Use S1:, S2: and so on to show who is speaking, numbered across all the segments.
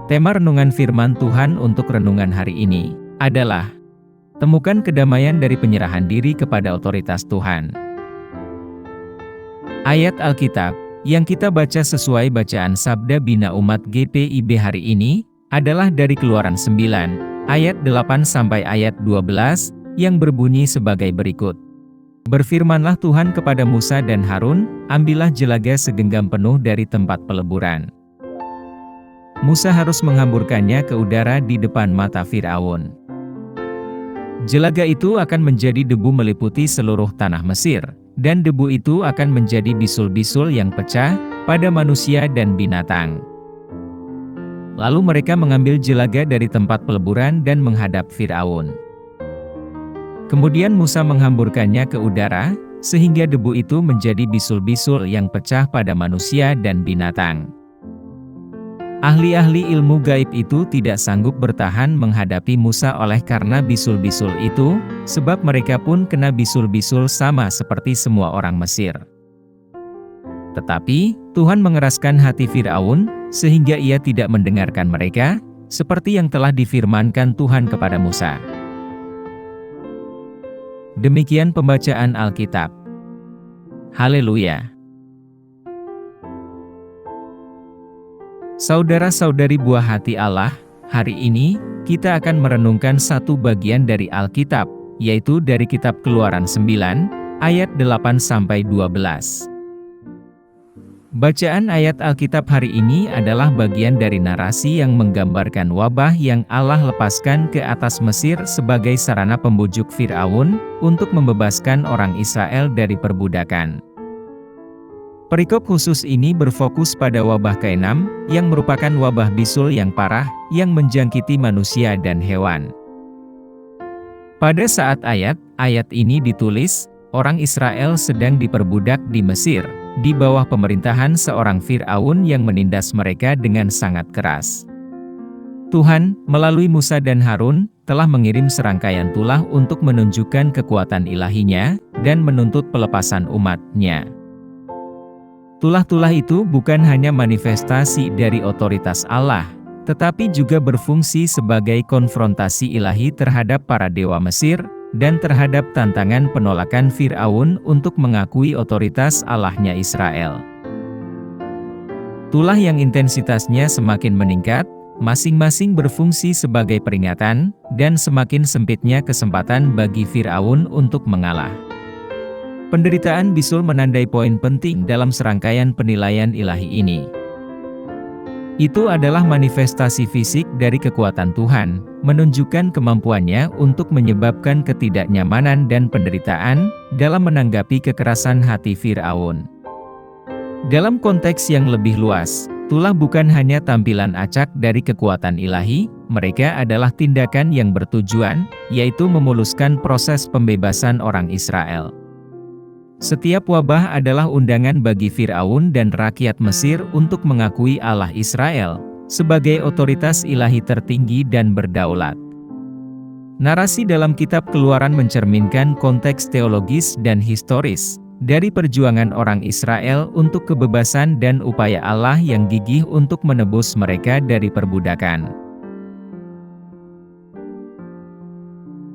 S1: Tema renungan firman Tuhan untuk renungan hari ini adalah temukan kedamaian dari penyerahan diri kepada otoritas Tuhan. Ayat Alkitab yang kita baca sesuai bacaan Sabda Bina Umat GPIB hari ini adalah dari Keluaran 9 ayat 8 sampai ayat 12 yang berbunyi sebagai berikut. Berfirmanlah Tuhan kepada Musa dan Harun, ambillah jelaga segenggam penuh dari tempat peleburan. Musa harus menghamburkannya ke udara di depan mata Firaun. Jelaga itu akan menjadi debu meliputi seluruh tanah Mesir, dan debu itu akan menjadi bisul-bisul yang pecah pada manusia dan binatang. Lalu mereka mengambil jelaga dari tempat peleburan dan menghadap Firaun. Kemudian Musa menghamburkannya ke udara, sehingga debu itu menjadi bisul-bisul yang pecah pada manusia dan binatang. Ahli-ahli ilmu gaib itu tidak sanggup bertahan menghadapi Musa oleh karena bisul-bisul itu, sebab mereka pun kena bisul-bisul sama seperti semua orang Mesir. Tetapi, Tuhan mengeraskan hati Firaun, sehingga ia tidak mendengarkan mereka, seperti yang telah difirmankan Tuhan kepada Musa. Demikian pembacaan Alkitab. Haleluya! Saudara-saudari buah hati Allah, hari ini, kita akan merenungkan satu bagian dari Alkitab, yaitu dari kitab Keluaran 9, ayat 8-12. Bacaan ayat Alkitab hari ini adalah bagian dari narasi yang menggambarkan wabah yang Allah lepaskan ke atas Mesir sebagai sarana pembujuk Firaun untuk membebaskan orang Israel dari perbudakan. Perikop khusus ini berfokus pada wabah ke-6, yang merupakan wabah bisul yang parah, yang menjangkiti manusia dan hewan. Pada saat ayat ini ditulis, orang Israel sedang diperbudak di Mesir, di bawah pemerintahan seorang Firaun yang menindas mereka dengan sangat keras. Tuhan, melalui Musa dan Harun, telah mengirim serangkaian tulah untuk menunjukkan kekuatan ilahinya, dan menuntut pelepasan umat-Nya. Tulah-tulah itu bukan hanya manifestasi dari otoritas Allah, tetapi juga berfungsi sebagai konfrontasi ilahi terhadap para dewa Mesir, dan terhadap tantangan penolakan Firaun untuk mengakui otoritas Allahnya Israel. Tulah yang intensitasnya semakin meningkat, masing-masing berfungsi sebagai peringatan, dan semakin sempitnya kesempatan bagi Firaun untuk mengalah. Penderitaan bisul menandai poin penting dalam serangkaian penilaian ilahi ini. Itu adalah manifestasi fisik dari kekuatan Tuhan, menunjukkan kemampuannya untuk menyebabkan ketidaknyamanan dan penderitaan dalam menanggapi kekerasan hati Firaun. Dalam konteks yang lebih luas, tulah bukan hanya tampilan acak dari kekuatan ilahi, mereka adalah tindakan yang bertujuan, yaitu memuluskan proses pembebasan orang Israel. Setiap wabah adalah undangan bagi Firaun dan rakyat Mesir untuk mengakui Allah Israel sebagai otoritas ilahi tertinggi dan berdaulat. Narasi dalam kitab Keluaran mencerminkan konteks teologis dan historis dari perjuangan orang Israel untuk kebebasan dan upaya Allah yang gigih untuk menebus mereka dari perbudakan.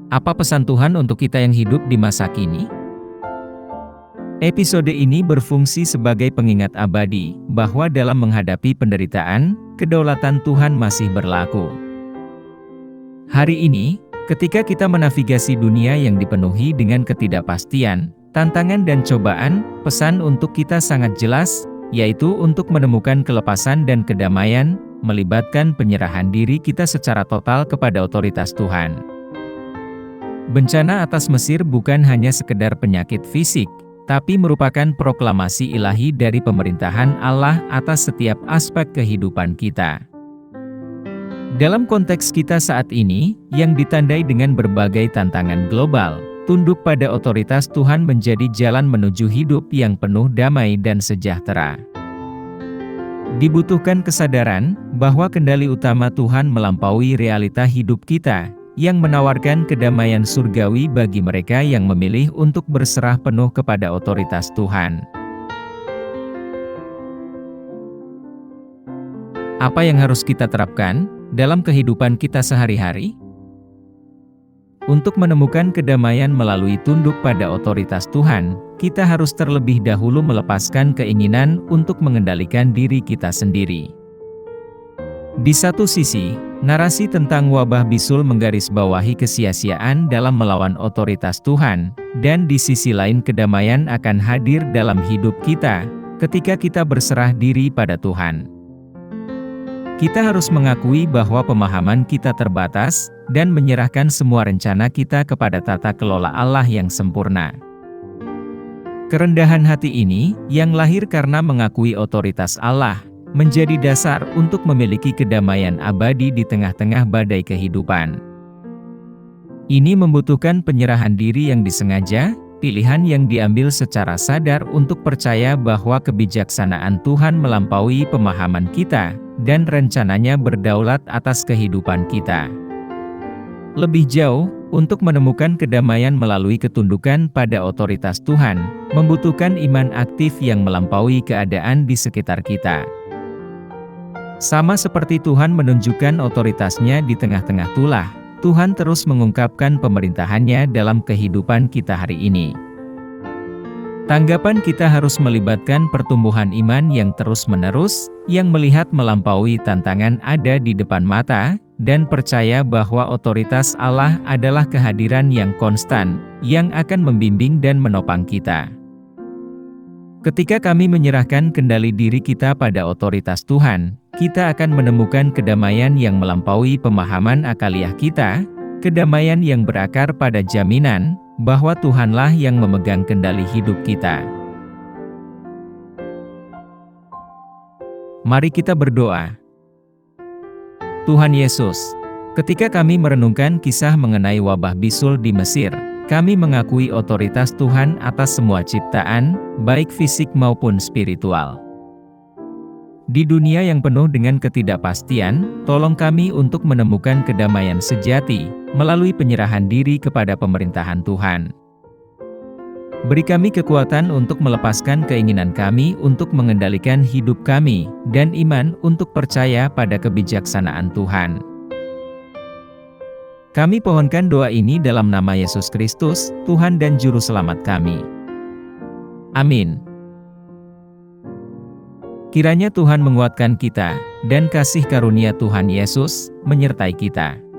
S1: Apa pesan Tuhan untuk kita yang hidup di masa kini? Episode ini berfungsi sebagai pengingat abadi, bahwa dalam menghadapi penderitaan, kedaulatan Tuhan masih berlaku. Hari ini, ketika kita menavigasi dunia yang dipenuhi dengan ketidakpastian, tantangan dan cobaan, pesan untuk kita sangat jelas, yaitu untuk menemukan kelepasan dan kedamaian, melibatkan penyerahan diri kita secara total kepada otoritas Tuhan. Bencana atas Mesir bukan hanya sekedar penyakit fisik, tapi merupakan proklamasi ilahi dari pemerintahan Allah atas setiap aspek kehidupan kita. Dalam konteks kita saat ini, yang ditandai dengan berbagai tantangan global, tunduk pada otoritas Tuhan menjadi jalan menuju hidup yang penuh damai dan sejahtera. Dibutuhkan kesadaran bahwa kendali utama Tuhan melampaui realita hidup kita, yang menawarkan kedamaian surgawi bagi mereka yang memilih untuk berserah penuh kepada otoritas Tuhan. Apa yang harus kita terapkan dalam kehidupan kita sehari-hari? Untuk menemukan kedamaian melalui tunduk pada otoritas Tuhan, kita harus terlebih dahulu melepaskan keinginan untuk mengendalikan diri kita sendiri. Di satu sisi, narasi tentang wabah bisul menggarisbawahi kesia-siaan dalam melawan otoritas Tuhan, dan di sisi lain kedamaian akan hadir dalam hidup kita, ketika kita berserah diri pada Tuhan. Kita harus mengakui bahwa pemahaman kita terbatas, dan menyerahkan semua rencana kita kepada tata kelola Allah yang sempurna. Kerendahan hati ini, yang lahir karena mengakui otoritas Allah, menjadi dasar untuk memiliki kedamaian abadi di tengah-tengah badai kehidupan. Ini membutuhkan penyerahan diri yang disengaja, pilihan yang diambil secara sadar untuk percaya bahwa kebijaksanaan Tuhan melampaui pemahaman kita, dan rencananya berdaulat atas kehidupan kita. Lebih jauh, untuk menemukan kedamaian melalui ketundukan pada otoritas Tuhan, membutuhkan iman aktif yang melampaui keadaan di sekitar kita. Sama seperti Tuhan menunjukkan otoritasnya di tengah-tengah tulah, Tuhan terus mengungkapkan pemerintahannya dalam kehidupan kita hari ini. Tanggapan kita harus melibatkan pertumbuhan iman yang terus-menerus, yang melihat melampaui tantangan ada di depan mata, dan percaya bahwa otoritas Allah adalah kehadiran yang konstan, yang akan membimbing dan menopang kita. Ketika kami menyerahkan kendali diri kita pada otoritas Tuhan, kita akan menemukan kedamaian yang melampaui pemahaman akaliah kita, kedamaian yang berakar pada jaminan bahwa Tuhanlah yang memegang kendali hidup kita. Mari kita berdoa. Tuhan Yesus, ketika kami merenungkan kisah mengenai wabah bisul di Mesir, kami mengakui otoritas Tuhan atas semua ciptaan, baik fisik maupun spiritual. Di dunia yang penuh dengan ketidakpastian, tolong kami untuk menemukan kedamaian sejati, melalui penyerahan diri kepada pemerintahan Tuhan. Beri kami kekuatan untuk melepaskan keinginan kami untuk mengendalikan hidup kami, dan iman untuk percaya pada kebijaksanaan Tuhan. Kami pohonkan doa ini dalam nama Yesus Kristus, Tuhan dan Juru Selamat kami. Amin. Kiranya Tuhan menguatkan kita, dan kasih karunia Tuhan Yesus menyertai kita.